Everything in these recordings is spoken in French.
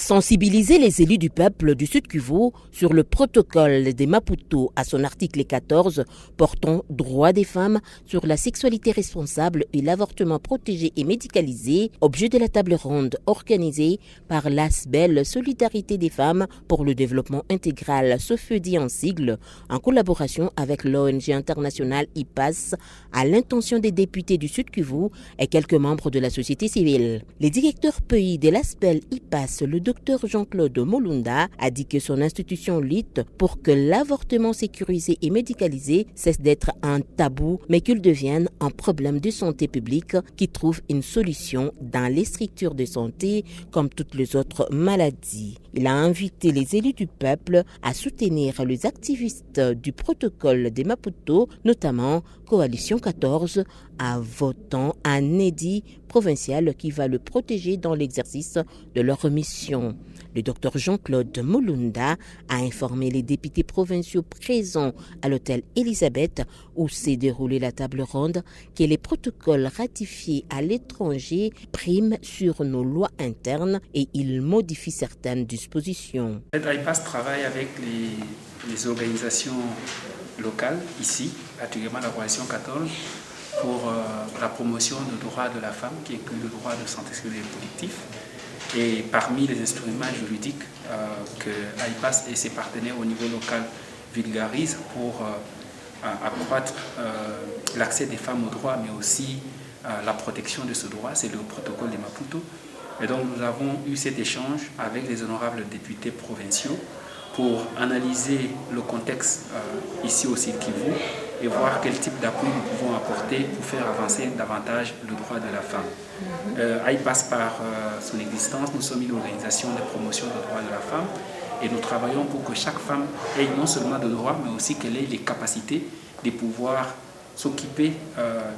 Sensibiliser les élus du peuple du Sud Kivu sur le protocole des Maputo à son article 14 portant droit des femmes sur la sexualité responsable et l'avortement protégé et médicalisé, objet de la table ronde organisée par l'ASBEL Solidarité des femmes pour le développement intégral, SOFEDI en sigle, en collaboration avec l'ONG internationale IPAS, à l'intention des députés du Sud Kivu et quelques membres de la société civile. Les directeurs pays de l'ASBEL IPAS, le docteur Jean-Claude Molunda, a dit que son institution lutte pour que l'avortement sécurisé et médicalisé cesse d'être un tabou, mais qu'il devienne un problème de santé publique qui trouve une solution dans les structures de santé comme toutes les autres maladies. Il a invité les élus du peuple à soutenir les activistes du protocole des Maputo, notamment Coalition 14, en votant un édit provincial qui va le protéger dans l'exercice de leur mission. Le docteur Jean-Claude Molunda a informé les députés provinciaux présents à l'hôtel Elisabeth où s'est déroulée la table ronde que les protocoles ratifiés à l'étranger priment sur nos lois internes et ils modifient certaines dispositions. IPAS travaille avec les organisations locales ici, particulièrement la Coalition 14, pour la promotion du droit de la femme qui inclut le droit de santé sexuelle et reproductive. Et parmi les instruments juridiques que IPAS et ses partenaires au niveau local vulgarisent pour accroître l'accès des femmes au droit, mais aussi la protection de ce droit, c'est le protocole des Maputo. Et donc nous avons eu cet échange avec les honorables députés provinciaux pour analyser le contexte ici au Sud Kivu et voir quel type d'appui nous pouvons apporter pour faire avancer davantage le droit de la femme. IPAS, par son existence, nous sommes une organisation de promotion des droits de la femme et nous travaillons pour que chaque femme ait non seulement de droits, mais aussi qu'elle ait les capacités de pouvoir s'occuper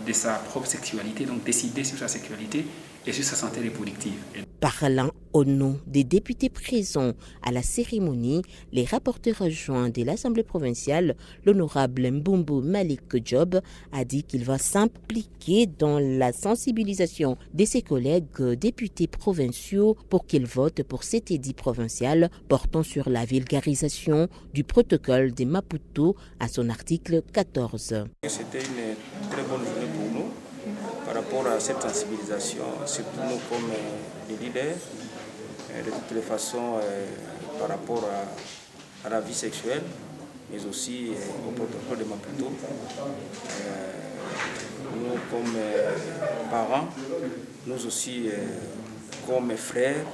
de sa propre sexualité, donc décider sur sa sexualité et sur sa santé reproductive. Parlant au nom des députés présents à la cérémonie, les rapporteurs adjoints de l'Assemblée provinciale, l'honorable Mbumbu Malik Job, a dit qu'il va s'impliquer dans la sensibilisation de ses collègues députés provinciaux pour qu'ils votent pour cet édit provincial portant sur la vulgarisation du protocole des Maputo à son article 14. C'était une très bonne journée pour nous par rapport à cette sensibilisation, surtout nous comme les leaders. De toutes les façons, par rapport à la vie sexuelle, mais aussi au protocole de Maputo. Nous, comme parents, nous aussi, comme frères,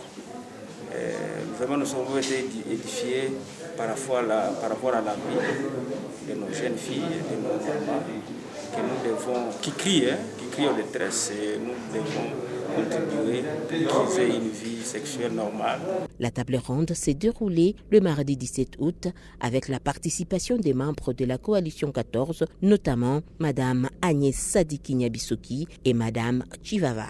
vraiment nous avons été édifiés par rapport à la vie de nos jeunes filles, de nos mamans, que nous devons, qui crient en détresse, et nous devons continuer pour qu'ils aient une vie sexuelle normale. La table ronde s'est déroulée le mardi 17 août avec la participation des membres de la Coalition 14, notamment Madame Agnès Sadiki Nyabisoki et Madame Chivava.